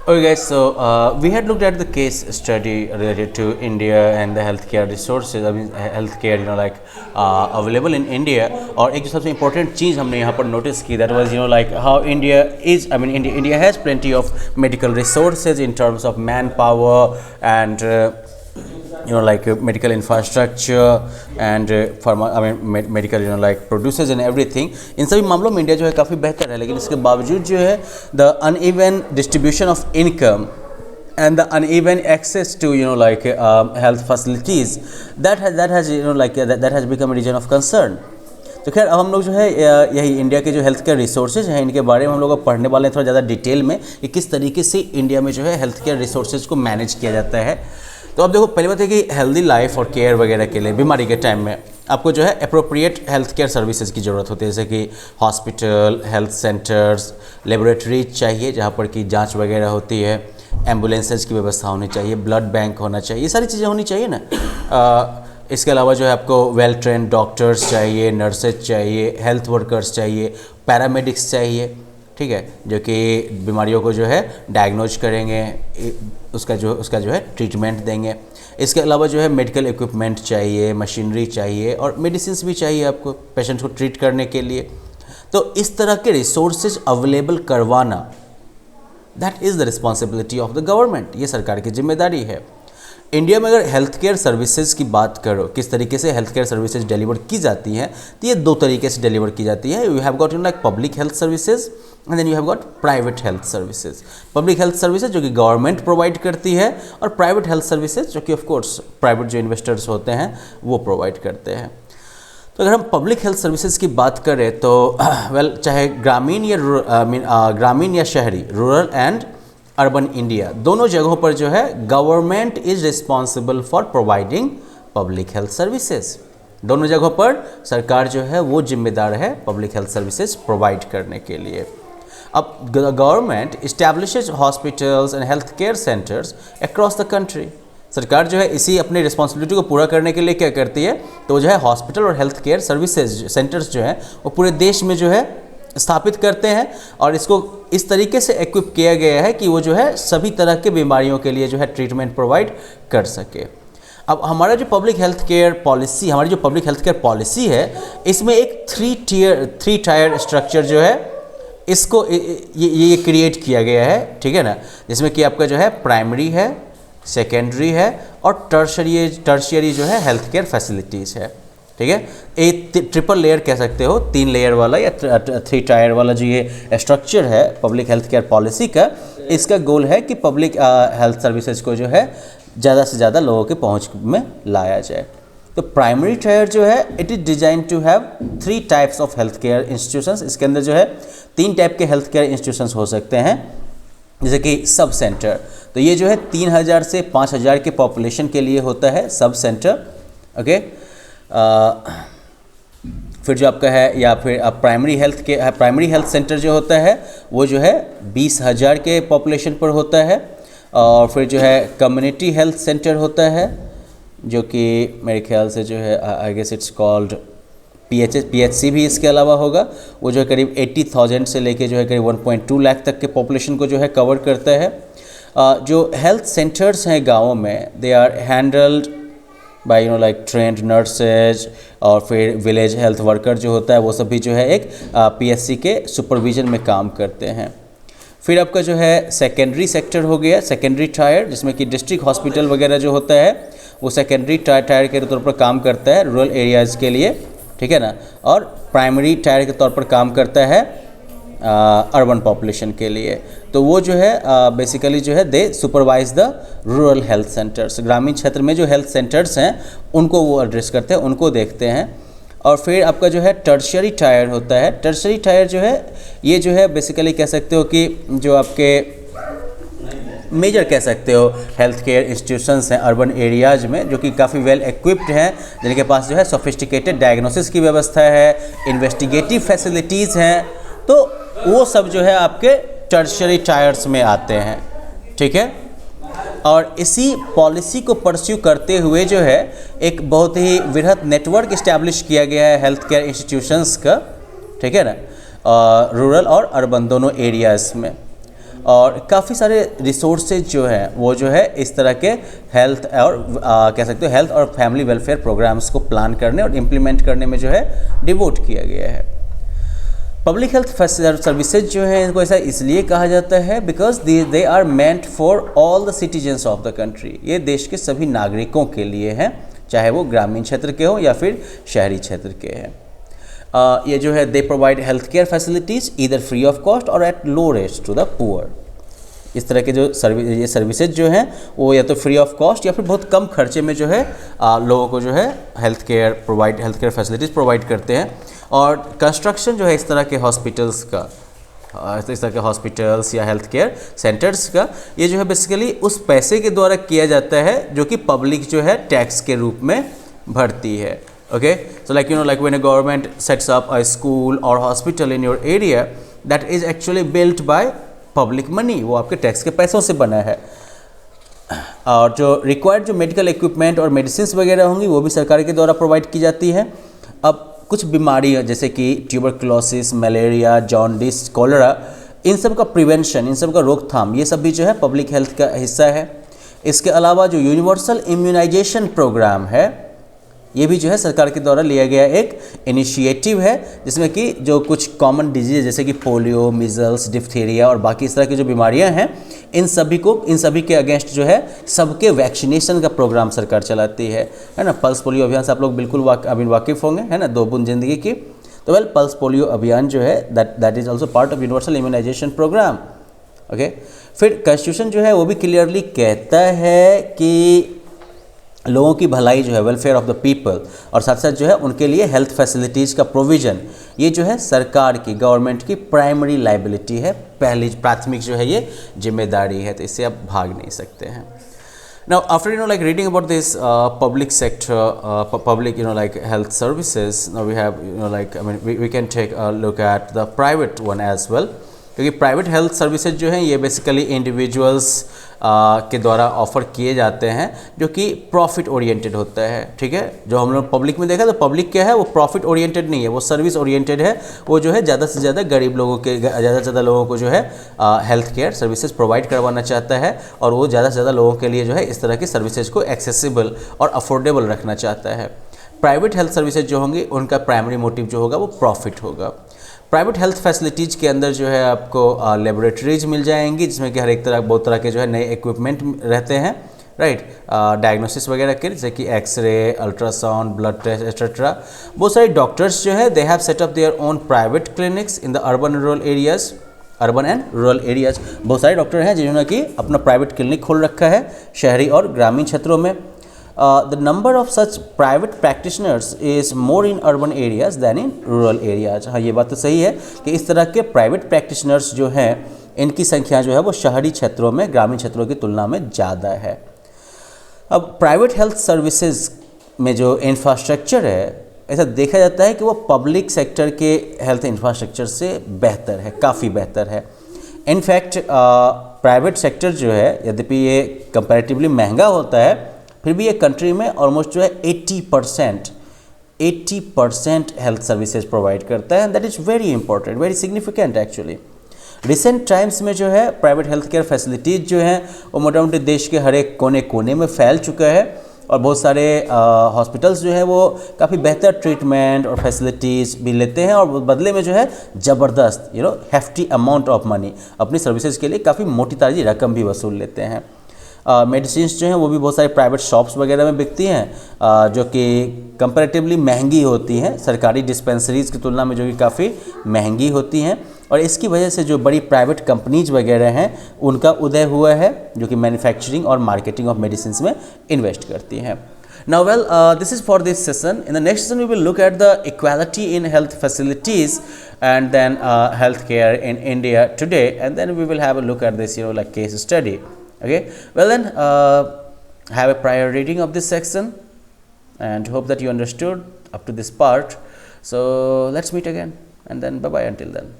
Okay, guys. So we had looked at the case study related to India and the healthcare resources. I mean, healthcare, available in India. और एक जो सबसे important चीज़ हमने यहाँ पर notice की, that was how India is. I mean, India has plenty of medical resources in terms of manpower and medical infrastructure and medical produces and everything. इन सभी मामलों में इंडिया जो है काफ़ी बेहतर है, लेकिन इसके बावजूद जो है the uneven distribution of income and the uneven access to health facilities that has become a region of concern. तो खैर अब हम लोग जो है यही इंडिया के जो हेल्थ केयर रिसोर्सेज हैं इनके बारे में हम लोग पढ़ने वाले हैं थोड़ा ज़्यादा डिटेल में कि किस तरीके से इंडिया में जो है हेल्थ केयर रिसोर्सेज को मैनेज किया जाता है। तो अब देखो, पहली बात है कि हेल्दी लाइफ और केयर वगैरह के लिए बीमारी के टाइम में आपको जो है अप्रोप्रिएट हेल्थ केयर सर्विसेज की ज़रूरत होती है, जैसे कि हॉस्पिटल, हेल्थ सेंटर्स, लेबोरेटरीज चाहिए जहाँ पर कि जांच वगैरह होती है, एम्बुलेंसेज की व्यवस्था होनी चाहिए, ब्लड बैंक होना चाहिए, ये सारी चीज़ें होनी चाहिए ना। इसके अलावा जो है आपको वेल ट्रेंड डॉक्टर्स चाहिए, नर्सेज चाहिए, हेल्थ वर्कर्स चाहिए, पैरामेडिक्स चाहिए, ठीक है, जो कि बीमारियों को जो है डायग्नोज करेंगे, उसका जो है ट्रीटमेंट देंगे। इसके अलावा जो है मेडिकल इक्विपमेंट चाहिए, मशीनरी चाहिए और मेडिसिन्स भी चाहिए आपको पेशेंट को ट्रीट करने के लिए। तो इस तरह के रिसोर्सेज अवेलेबल करवाना, that is the responsibility of the government, ये सरकार की जिम्मेदारी है। इंडिया में अगर हेल्थ केयर सर्विसेज की बात करो, किस तरीके से हेल्थ केयर सर्विसेज डिलीवर की जाती हैं, तो ये दो तरीके से डिलीवर की जाती है। You have got public health services and then you have got private health services. Public health services जो कि गवर्नमेंट प्रोवाइड करती है, और प्राइवेट हेल्थ सर्विसेज जो कि ऑफ कोर्स प्राइवेट जो इन्वेस्टर्स होते हैं वो प्रोवाइड करते हैं। तो अगर हम पब्लिक हेल्थ सर्विसेज की बात करें तो चाहे ग्रामीण या शहरी, रूरल एंड अर्बन इंडिया, दोनों जगहों पर जो है government is responsible for providing public health services. दोनों जगहों पर सरकार जो है वो जिम्मेदार है पब्लिक हेल्थ सर्विसेज प्रोवाइड करने के लिए। अब government establishes hospitals and health care centres across the country. सरकार जो है इसी अपनी रिस्पॉन्सिबिलिटी को पूरा करने के लिए क्या करती है, तो वो जो है हॉस्पिटल और हेल्थ केयर सर्विसेज सेंटर्स जो हैं वो पूरे देश में जो है स्थापित करते हैं, और इसको इस तरीके से इक्विप किया गया है कि वो जो है सभी तरह के बीमारियों के लिए जो है ट्रीटमेंट प्रोवाइड कर सके। अब हमारा जो पब्लिक हेल्थ केयर पॉलिसी, हमारी जो पब्लिक हेल्थ केयर पॉलिसी है, इसमें एक थ्री टायर स्ट्रक्चर जो है इसको ये क्रिएट किया गया है, ठीक है ना, जिसमें कि आपका जो है प्राइमरी है, सेकेंडरी है और टर्शियरी जो है हेल्थ केयर फैसिलिटीज़ है, ठीक है। एक ट्रिपल लेयर कह सकते हो, 3 लेयर वाला या 3 टायर वाला जो ये स्ट्रक्चर है पब्लिक हेल्थ केयर पॉलिसी का, इसका गोल है कि पब्लिक हेल्थ सर्विसेज को जो है ज़्यादा से ज़्यादा लोगों के पहुंच में लाया जाए। तो प्राइमरी टायर जो है it is design to have 3 types of health care institutions. इसके अंदर जो है 3 टाइप के हेल्थ केयर इंस्टीट्यूशंस हो सकते हैं, जैसे कि सब सेंटर। तो ये जो है 3000 से 5000 के पॉपुलेशन के लिए होता है सब सेंटर, ओके। फिर जो आपका है, या फिर प्राइमरी हेल्थ सेंटर जो होता है वो जो है 20,000 के पॉपुलेशन पर होता है। और फिर जो है कम्युनिटी हेल्थ सेंटर होता है, जो कि मेरे ख्याल से जो है I guess it's called PHC भी इसके अलावा होगा। वो जो है करीब 80,000 से लेके जो है करीब 1.2 लाख तक के पॉपुलेशन को जो है कवर करता है। जो हेल्थ सेंटर्स हैं गाँवों में, they are handled by trained nurses, और फिर विलेज हेल्थ वर्कर जो होता है वो सभी जो है एक PHC के सुपरविजन में काम करते हैं। फिर आपका जो है सेकेंडरी सेक्टर हो गया, सेकेंडरी टायर, जिसमें कि डिस्ट्रिक्ट हॉस्पिटल वगैरह जो होता है वो सेकेंडरी टायर के तौर पर काम करता है रूरल एरियाज़ के लिए, ठीक है ना। और प्राइमरी टायर के तौर पर काम करता है अर्बन पॉपुलेशन के लिए। तो वो जो है बेसिकली जो है they supervise the rural health centres. ग्रामीण क्षेत्र में जो हेल्थ सेंटर्स हैं उनको वो एड्रेस करते हैं, उनको देखते हैं। और फिर आपका जो है टर्शियरी टायर होता है। टर्शियरी टायर जो है ये जो है बेसिकली कह सकते हो कि जो आपके मेजर कह सकते हो हेल्थ केयर इंस्टीट्यूशंस हैं अर्बन एरियाज़ में, जो कि काफ़ी वेल इक्विप्ड हैं, जिनके पास जो है सोफिस्टिकेटेड डायग्नोसिस की व्यवस्था है, इन्वेस्टिगेटिव फैसिलिटीज़ हैं। तो वो सब जो है आपके टर्शियरी टायर्स में आते हैं, ठीक है। और इसी पॉलिसी को परस्यू करते हुए जो है एक बहुत ही वृहद नेटवर्क इस्टेब्लिश किया गया है हेल्थ केयर इंस्टीट्यूशंस का, ठीक है ना, रूरल और अर्बन दोनों एरियाज़ में। और काफ़ी सारे रिसोर्सेज जो हैं वो जो है इस तरह के हेल्थ और कह सकते हो हेल्थ और फैमिली वेलफेयर प्रोग्राम्स को प्लान करने और इम्प्लीमेंट करने में जो है डिवोट किया गया है। पब्लिक हेल्थ सर्विसेज जो है इनको ऐसा इसलिए कहा जाता है because they are meant for all the citizens of the country. ये देश के सभी नागरिकों के लिए हैं, चाहे वो ग्रामीण क्षेत्र के हों या फिर शहरी क्षेत्र के हैं। ये जो है they provide health care facilities either free of cost or at low rate to the poor. इस तरह के जो ये सर्विसेज जो हैं वो या तो फ्री ऑफ कॉस्ट या फिर बहुत कम खर्चे में जो है लोगों को जो है हेल्थ केयर फैसिलिटीज़ प्रोवाइड करते हैं। और कंस्ट्रक्शन जो है इस तरह के हॉस्पिटल्स का, इस तरह के हॉस्पिटल्स या हेल्थ केयर सेंटर्स का, ये जो है बेसिकली उस पैसे के द्वारा किया जाता है जो कि पब्लिक जो है टैक्स के रूप में भरती है। Okay, so like like when a government sets up a school or hospital in your area, that is actually built by public money, वो आपके टैक्स के पैसों से बना है। और जो रिक्वायर्ड जो मेडिकल इक्विपमेंट और मेडिसिन वगैरह होंगी वो भी सरकार के द्वारा प्रोवाइड की जाती है। अब कुछ बीमारियाँ जैसे कि ट्यूबरक्लोसिस, मलेरिया, जॉन्डिस, कॉलरा, इन सब का प्रिवेंशन, इन सब का रोकथाम, ये सब भी जो है पब्लिक हेल्थ का हिस्सा है। इसके अलावा जो यूनिवर्सल इम्यूनाइजेशन प्रोग्राम है ये भी जो है सरकार के द्वारा लिया गया एक इनिशिएटिव है, जिसमें कि जो कुछ कॉमन डिजीज जैसे कि पोलियो, मीजल्स, डिप्थीरिया और बाकी इस तरह की जो बीमारियां हैं इन सभी के अगेंस्ट जो है सबके वैक्सीनेशन का प्रोग्राम सरकार चलाती है ना। पल्स पोलियो अभियान से आप लोग बिल्कुल वाकिफ़ होंगे, है ना, 2 बूंद जिंदगी की। तो पल्स पोलियो अभियान जो है that is also part of universal immunisation programme. Okay, फिर कॉन्स्टिट्यूशन जो है वो भी क्लियरली कहता है कि लोगों की भलाई जो है वेलफेयर ऑफ द पीपल, और साथ साथ जो है उनके लिए हेल्थ फैसिलिटीज़ का प्रोविज़न, ये जो है सरकार की, गवर्नमेंट की प्राइमरी लाइबिलिटी है, पहली प्राथमिक जो है ये जिम्मेदारी है, तो इससे आप भाग नहीं सकते हैं। Now after like reading about this public sector, public like health services, now we have like we can take a look at the private one as well, क्योंकि प्राइवेट हेल्थ सर्विसेज जो हैं ये बेसिकली इंडिविजुअल्स के द्वारा offer किए जाते हैं जो कि प्रॉफिट ओरिएंटेड होता है। ठीक है, जो हम लोग पब्लिक में देखा तो पब्लिक क्या है, वो प्रॉफिट ओरिएंटेड नहीं है, वो सर्विस ओरिएंटेड है। वो जो है ज़्यादा से ज़्यादा गरीब लोगों के, ज़्यादा से ज़्यादा लोगों को जो है हेल्थ केयर सर्विसेज प्रोवाइड करवाना चाहता है, और वो ज़्यादा से ज़्यादा लोगों के लिए जो है इस तरह की सर्विसेज को एक्सेसिबल और अफोर्डेबल रखना चाहता है। प्राइवेट हेल्थ सर्विसेज जो होंगी उनका प्राइमरी मोटिव जो होगा वो प्रॉफिट होगा। प्राइवेट हेल्थ फैसिलिटीज़ के अंदर जो है आपको लेबोरेटरीज मिल जाएंगी, जिसमें कि हर एक तरह बहुत तरह के जो है नए इक्विपमेंट रहते हैं, राइट, डायग्नोसिस वगैरह के, जैसे कि x-ray, ultrasound, blood test etcetera. बहुत सारे डॉक्टर्स जो है they have set up their own private clinics in the urban and rural areas. बहुत सारे डॉक्टर हैं जिन्होंने कि अपना प्राइवेट क्लिनिक खोल रखा है शहरी और ग्रामीण क्षेत्रों में। The number of such private practitioners is more in urban areas than in rural areas। हाँ, ये बात तो सही है कि इस तरह के प्राइवेट प्रैक्टिशनर्स जो हैं इनकी संख्या जो है वो शहरी क्षेत्रों में, ग्रामीण क्षेत्रों की तुलना में ज़्यादा है। अब प्राइवेट हेल्थ सर्विसेज में जो इंफ्रास्ट्रक्चर है, ऐसा देखा जाता है कि वो पब्लिक सेक्टर के हेल्थ इंफ्रास्ट्रक्चर से बेहतर है, काफ़ी बेहतर है। इनफैक्ट प्राइवेट सेक्टर जो है यद्यपि ये कंपैरेटिवली महंगा होता है, फिर भी ये कंट्री में ऑलमोस्ट जो है 80% हेल्थ सर्विसेज प्रोवाइड करता है। That is very important, very significant actually. Recent times में जो है प्राइवेट हेल्थ केयर फैसिलिटीज़ जो हैं वो मोटा मोटी देश के हर एक कोने कोने में फैल चुका है, और बहुत सारे हॉस्पिटल्स जो है वो काफ़ी बेहतर ट्रीटमेंट और फैसिलिटीज़ भी लेते हैं, और बदले में जो है ज़बरदस्त हेफ्टी अमाउंट ऑफ मनी अपनी सर्विसेज के लिए काफ़ी मोटी ताजी रकम भी वसूल लेते हैं। मेडिसिन्स जो हैं वो भी बहुत सारे प्राइवेट शॉप्स वगैरह में बिकती हैं, जो कि कंपैरेटिवली महंगी होती हैं सरकारी डिस्पेंसरीज़ की तुलना में, जो कि काफ़ी महंगी होती हैं। और इसकी वजह से जो बड़ी प्राइवेट कंपनीज वगैरह हैं उनका उदय हुआ है, जो कि मैन्युफैक्चरिंग और मार्केटिंग ऑफ मेडिसिन्स में इन्वेस्ट करती हैं। Now this is for this session. In the next session we will look at the equality in health facilities and then healthcare in India today, and then we will have a look at this like case study. Okay, well then have a prior reading of this section and hope that you understood up to this part. So let's meet again, and then bye bye until then.